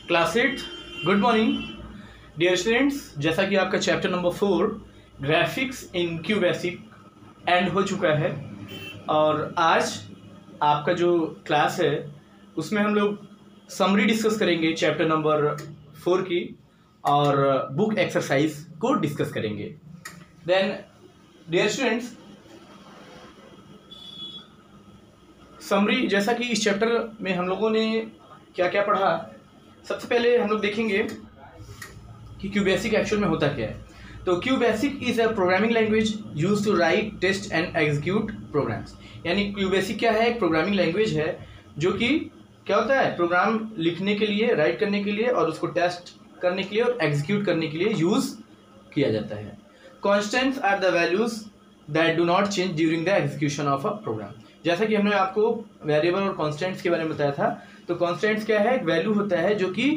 Class 8 good morning dear students. जैसा कि आपका chapter number 4 graphics in QBasic end हो चुका है और आज आपका जो क्लास है उसमें हम लोग समरी डिस्कस करेंगे चैप्टर नंबर 4 की और बुक एक्सरसाइज को डिस्कस करेंगे। देन डियर स्टूडेंट्स, समरी जैसा कि इस चैप्टर में हम लोगों ने क्या क्या पढ़ा, सबसे पहले हम लोग देखेंगे कि क्यू बेसिक एक्चुअल में होता क्या है। तो QBasic is a programming language use to write test and execute programs. यानी क्यू बेसिक क्या है, एक प्रोग्रामिंग लैंग्वेज है जो कि क्या होता है, प्रोग्राम लिखने के लिए, राइट करने के लिए और उसको टेस्ट करने के लिए और एग्जीक्यूट करने के लिए यूज किया जाता है। Constants are the values that do not change during the execution of a program. जैसा कि हमने आपको वेरिएबल और कॉन्स्टेंट्स के बारे में बताया था, तो कॉन्स्टेंट्स क्या है, एक वैल्यू होता है जो कि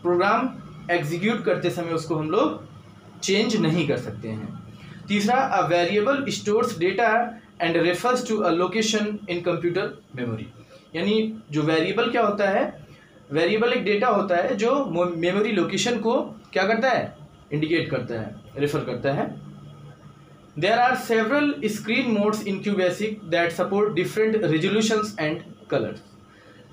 प्रोग्राम एग्जीक्यूट करते समय उसको हम लोग चेंज नहीं कर सकते हैं। तीसरा, a variable stores data and refers to a location in computer memory. यानी जो वेरिएबल क्या होता है, वेरिएबल एक डेटा होता है जो मेमोरी लोकेशन को क्या करता है, इंडिकेट करता है, रेफर करता है। There are several screen modes in QBasic that support different resolutions and colors।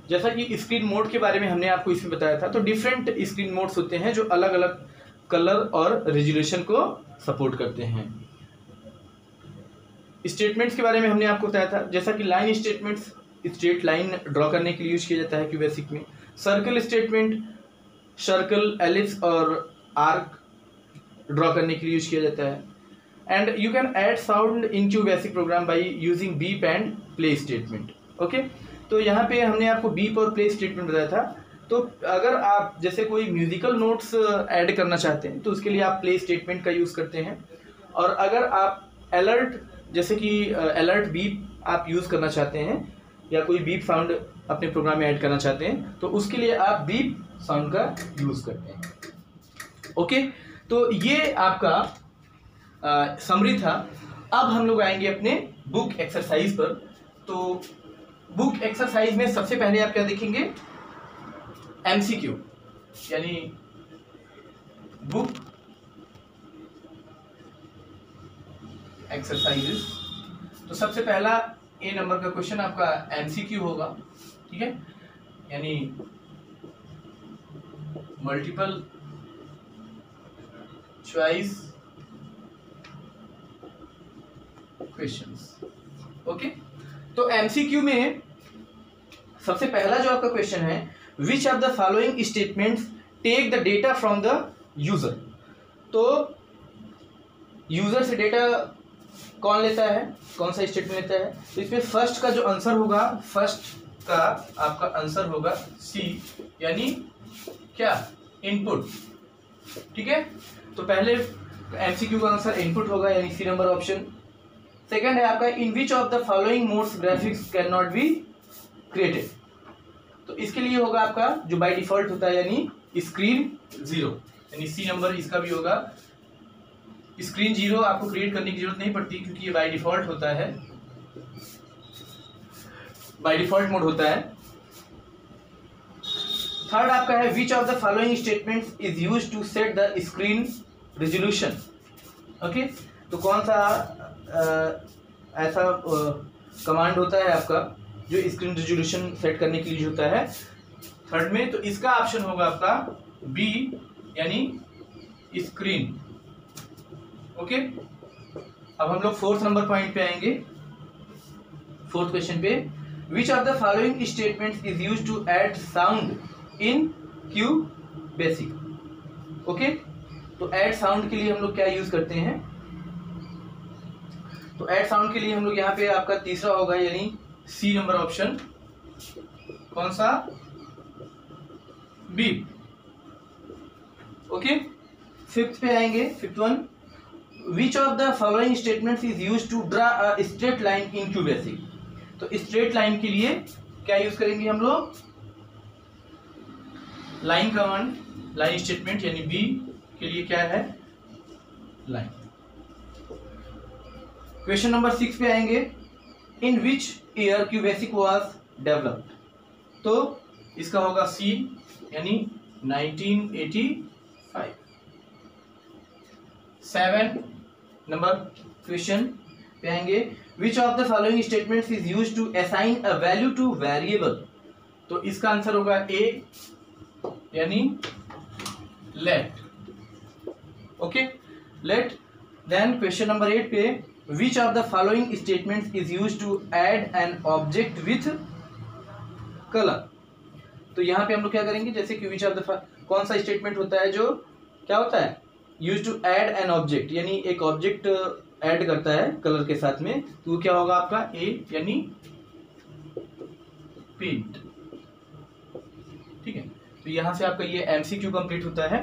जैसा कि स्क्रीन मोड के बारे में हमने आपको इसमें बताया था, तो डिफरेंट स्क्रीन मोड्स होते हैं जो अलग अलग कलर और रेजोल्यूशन को सपोर्ट करते हैं। स्टेटमेंट्स के बारे में हमने आपको बताया था, जैसा कि line statements straight line draw करने के लिए यूज किया जाता है QBasic में। सर्कल स्टेटमेंट सर्कल, एलिप्स और आर्क ड्रॉ करने के लिए यूज किया जाता है। And you can add sound in QBasic program by using beep and play statement। Okay, तो यहाँ पे हमने आपको beep और play statement बताया था। तो अगर आप जैसे कोई म्यूजिकल नोट्स ऐड करना चाहते हैं तो उसके लिए आप play statement का यूज़ करते हैं, और अगर आप अलर्ट जैसे कि अलर्ट beep आप यूज़ करना चाहते हैं या कोई beep साउंड अपने प्रोग्राम में ऐड करना चाहते हैं तो उसके लिए आप beep साउंड का यूज़ करते हैं। ओके, तो ये आपका समरी था। अब हम लोग आएंगे अपने बुक एक्सरसाइज पर। तो बुक एक्सरसाइज में सबसे पहले आप क्या देखेंगे, एमसीक्यू यानी बुक एक्सरसाइजेस। तो सबसे पहला ए नंबर का क्वेश्चन आपका एमसीक्यू होगा, ठीक है, यानी मल्टीपल चॉइस क्वेश्चंस। ओके, तो एमसीक्यू में सबसे पहला जो आपका क्वेश्चन है, which of the following statements take the data from the user. तो यूजर से डेटा कौन लेता है, कौन सा स्टेटमेंट लेता है, तो इसमें फर्स्ट का जो आंसर होगा, फर्स्ट का आपका आंसर होगा सी, यानी क्या, इनपुट। ठीक है, तो पहले एमसीक्यू का आंसर इनपुट होगा यानी सी नंबर ऑप्शन। सेकेंड है आपका, in which of the following modes graphics can not be created. तो इसके लिए होगा आपका जो बाय डिफॉल्ट होता है यानी स्क्रीन जीरो, यानी सी नंबर इसका भी होगा। स्क्रीन जीरो आपको क्रिएट करने की जरूरत नहीं पड़ती क्योंकि ये बाय डिफॉल्ट होता है, बाय डिफॉल्ट मोड होता है। थर्ड आपका है, which of the following statements is used to set the screen resolution. Okay, तो कौन सा ऐसा कमांड होता है आपका जो स्क्रीन रेजोल्यूशन सेट करने के लिए होता है थर्ड में, तो इसका ऑप्शन होगा आपका बी, यानी स्क्रीन। ओके, अब हम लोग फोर्थ नंबर पॉइंट पे आएंगे, फोर्थ क्वेश्चन पे, which of the following statements is used to add sound in QBasic. Okay, तो ऐड साउंड के लिए हम लोग क्या यूज करते हैं, तो ऐड साउंड के लिए हम लोग यहाँ पे आपका तीसरा होगा यानी सी नंबर ऑप्शन, कौन सा, बी। ओके, फिफ्थ पे आएंगे, fifth one, which of the following statements is used to draw a straight line in QBasic। तो स्ट्रेट लाइन के लिए क्या यूज करेंगे हम लोग, लाइन कमांड, लाइन स्टेटमेंट यानी बी के लिए क्या है, लाइन। क्वेश्चन नंबर 6 पे आएंगे, in which year QBasic was developed. तो इसका होगा सी, यानी 1985। 7 नंबर क्वेश्चन पे आएंगे, which of the following statements is used to assign a value to variable. तो इसका आंसर होगा ए, यानी let. Okay, let. Then question number 8 पे, which of the following statements is used to add an object with colour. तो यहाँ पे हम लोग क्या करेंगे, जैसे कि विच ऑफ द, कौन सा स्टेटमेंट होता है जो क्या होता है, use to add an object, यानी एक ऑब्जेक्ट ऐड करता है कलर के साथ में, तो क्या होगा आपका ए, यानी पेंट। ठीक है, तो यहां से आपका ये एमसीक्यू कंप्लीट होता है।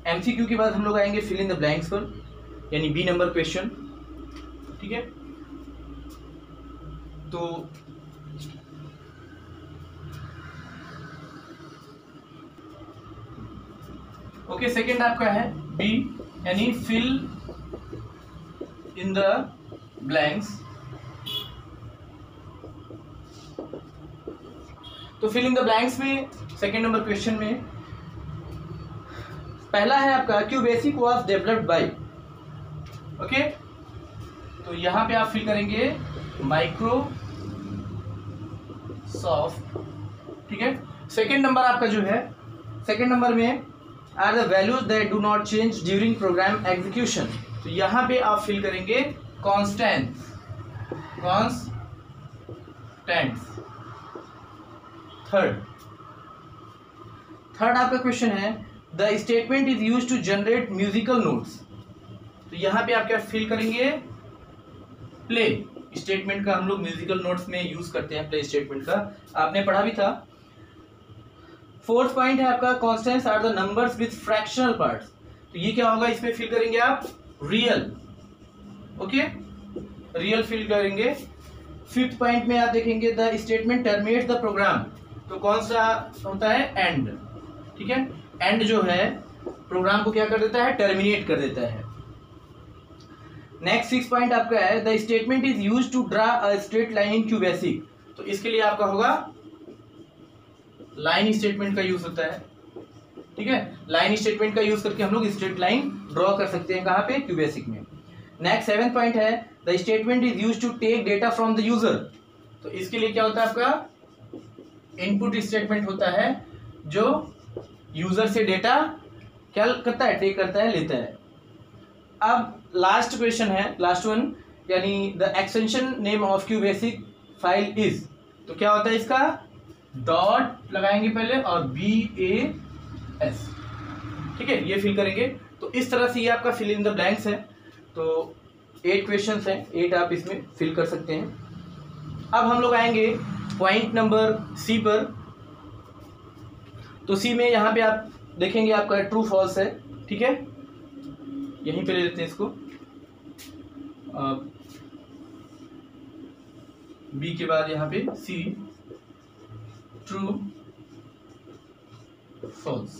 एमसीक्यू के बाद हम लोग आएंगे फिल इन द ब्लैंक्स पर, यानी बी नंबर क्वेश्चन। ठीक है, तो ओके, सेकेंड आपका है बी, यानी फिल इन द ब्लैंक्स। तो फिल इन द ब्लैंक्स में सेकेंड नंबर क्वेश्चन में पहला है आपका, क्यूबेसिक वाज डेवलप्ड बाय। ओके, तो यहां पे आप फिल करेंगे माइक्रोसॉफ्ट। ठीक है, सेकेंड नंबर आपका जो है, सेकेंड नंबर में are the values that do not change during program execution. तो यहां पे आप फिल करेंगे कॉन्स्टेंट्स, कॉन्स्टेंट्स। थर्ड आपका क्वेश्चन है, the statement is use to generate musical notes. तो यहां पे आप क्या फिल करेंगे, प्ले स्टेटमेंट का हम लोग म्यूजिकल नोट्स में यूज करते हैं, प्ले स्टेटमेंट का आपने पढ़ा भी था। फोर्थ पॉइंट है आपका, constants are the numbers with fractional parts. तो ये क्या होगा, इसमें फिल करेंगे आप रियल। ओके, रियल फिल करेंगे। फिफ्थ पॉइंट में आप देखेंगे, the statement terminates the program. तो कौन सा होता है, एंड। ठीक है, एंड जो है प्रोग्राम को क्या कर देता है, टर्मिनेट कर देता है। नेक्स्ट 6 पॉइंट आपका है, the statement is use to draw a straight line in QBasic. तो इसके लिए आपका होगा लाइन स्टेटमेंट का यूज होता है। ठीक है, लाइन स्टेटमेंट का यूज करके हम लोग स्ट्रेट लाइन ड्रॉ कर सकते हैं, कहां पे, क्यूबेसिक में। नेक्स्ट 7 पॉइंट है, the statement is use to take data from the user. तो इसके लिए क्या होता है आपका, इनपुट स्टेटमेंट होता है जो यूजर से डेटा क्या करता है, टेक करता है, लेता है। अब लास्ट क्वेश्चन है, लास्ट वन, यानी the extension name of QBasic file is. तो क्या होता है इसका, डॉट लगाएंगे पहले और BAS। ठीक है, ये फिल करेंगे। तो इस तरह से ये आपका फिल इन द ब्लैंक्स है। तो 8 क्वेश्चंस हैं, 8 आप इसमें फिल कर सकते हैं। अब हम लोग आएंगे पॉइंट नंबर सी पर। तो सी में यहाँ पे आप देखेंगे आपका ट्रू फॉल्स है। ठीक है, यहीं पे ले लेते हैं इसको, बी के बाद यहाँ पे सी, ट्रू फॉल्स।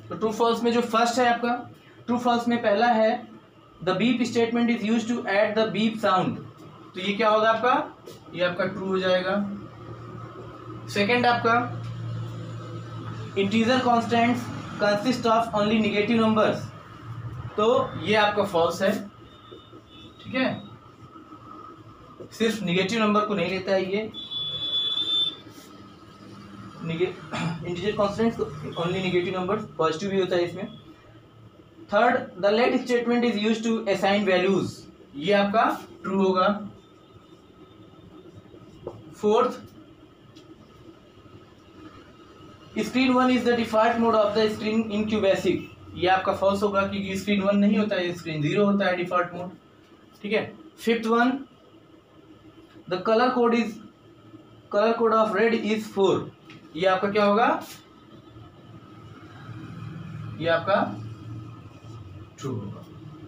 तो ट्रू फॉल्स में जो फर्स्ट है आपका, ट्रू फॉल्स में पहला है, the beep statement is use to add the beep sound. तो ये क्या होगा आपका, ये आपका ट्रू हो जाएगा। सेकंड आपका, integer constants consist of only negative numbers. तो ये आपका फॉल्स है। ठीक है, सिर्फ नेगेटिव नंबर को नहीं लेता है ये, integer constants only negative numbers, positive भी होता है इसमें। Third, the let statement is used to assign values. ये आपका ट्रू होगा। Fourth, screen 1 is the default mode of the screen in QBasic. ये आपका फॉल्स होगा क्योंकि स्क्रीन 1 नहीं होता है, स्क्रीन 0 होता है डिफॉल्ट मोड। ठीक है, fifth one, the colour code of red is 4। ये आपका क्या होगा, ये आपका ट्रू होगा।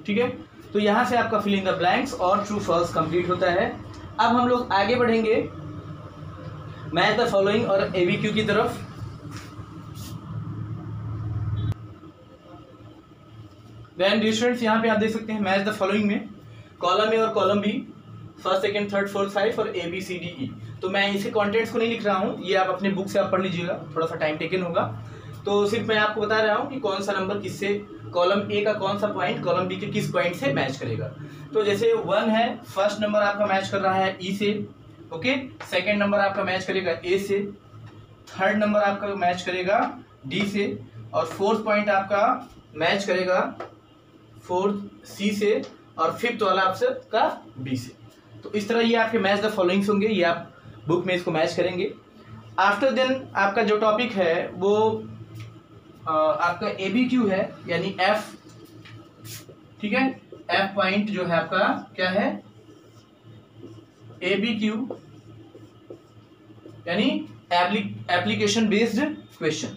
ठीक है, तो यहां से आपका फिल इन द ब्लैंक्स और ट्रू फॉल्स कंप्लीट होता है। अब हम लोग आगे बढ़ेंगे मैच द फॉलोइंग और ABQ की तरफ। देन डियर स्टूडेंट्स, यहाँ पे आप देख सकते हैं मैच द फॉलोइंग में कॉलम ए और column B, first second third fourth five और ABCDE। तो मैं इसे कंटेंट्स को नहीं लिख रहा हूँ, ये आप अपने बुक से आप पढ़ लीजिएगा, थोड़ा सा टाइम टेकन होगा। तो सिर्फ मैं आपको बता रहा हूँ कि कौन सा नंबर किससे, कॉलम ए का कौन सा पॉइंट कॉलम बी के किस पॉइंट से मैच करेगा। तो जैसे 1 है, फर्स्ट नंबर आपका मैच कर रहा है ई से, ओके, सेकेंड नंबर आपका मैच करेगा ए से, थर्ड नंबर आपका मैच करेगा डी से, और फोर्थ पॉइंट आपका मैच करेगा फोर्थ सी से, और फिफ्थ वाला आपका बी से। तो इस तरह ये आपके मैच द फॉलोइंग्स होंगे, ये आप बुक में इसको मैच करेंगे। आफ्टर देन आपका जो टॉपिक है वो आपका ABQ है, यानी एफ, ठीक है, एफ पॉइंट जो है आपका क्या है, ABQ यानी एप्लीकेशन बेस्ड क्वेश्चन।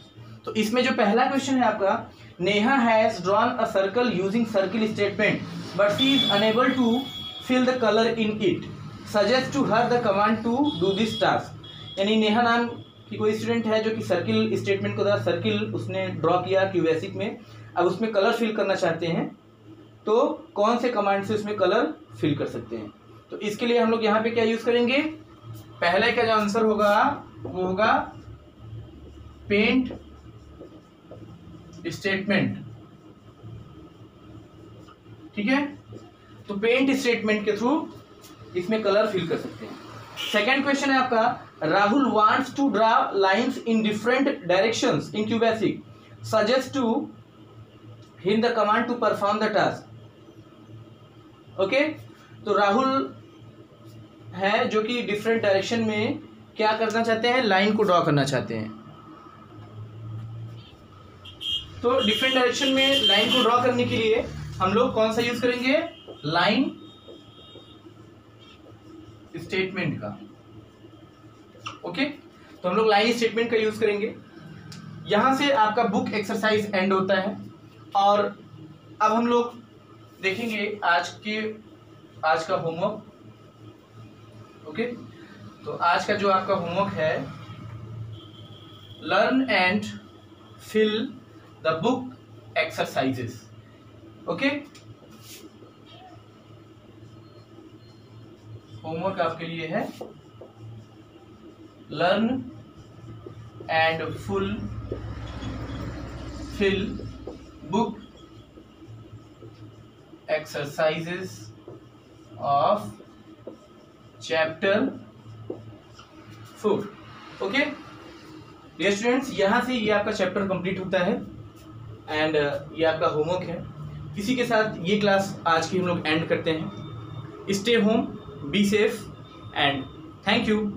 तो इसमें जो पहला क्वेश्चन है आपका, Neha has drawn a circle using circle statement but she is unable to fill the colour in it, suggest to her the command to do this task. यानी नेहा नाम की कोई स्टूडेंट है जो कि सर्किल स्टेटमेंट को द्वारा सर्किल उसने ड्रॉ किया क्यूबेसिक में, अब उसमें कलर फिल करना चाहते हैं, तो कौन से कमांड से उसमें कलर फिल कर सकते हैं। तो इसके लिए हम लोग यहाँ पे क्या यूज करेंगे, पहले का जो आंसर होगा वो होगा पेंट स्टेटमेंट, ठीक है। तो पेंट स्टेटमेंट के थ्रू इसमें कलर फिल कर सकते हैं। सेकेंड क्वेश्चन है आपका, Rahul wants to draw lines in different directions in QBasic, suggest to him the command to perform the task. Okay, तो राहुल है जो कि डिफरेंट डायरेक्शन में क्या करना चाहते हैं, लाइन को ड्रॉ करना चाहते हैं। तो डिफरेंट डायरेक्शन में लाइन को ड्रॉ करने के लिए हम लोग कौन सा यूज करेंगे, लाइन स्टेटमेंट का। ओके, तो हम लोग लाइन स्टेटमेंट का यूज करेंगे। यहां से आपका बुक एक्सरसाइज एंड होता है, और अब हम लोग देखेंगे आज का होमवर्क। ओके, तो आज का जो आपका होमवर्क है, learn and fill the book exercises. Okay, homework आपके लिए है learn and fill book exercises of chapter 4। Okay dear students, यहाँ से ये आपका चैप्टर कंप्लीट होता है एंड ये आपका होमवर्क है। इसी के साथ ये क्लास आज की हम लोग एंड करते हैं। Stay home, be safe and thank you.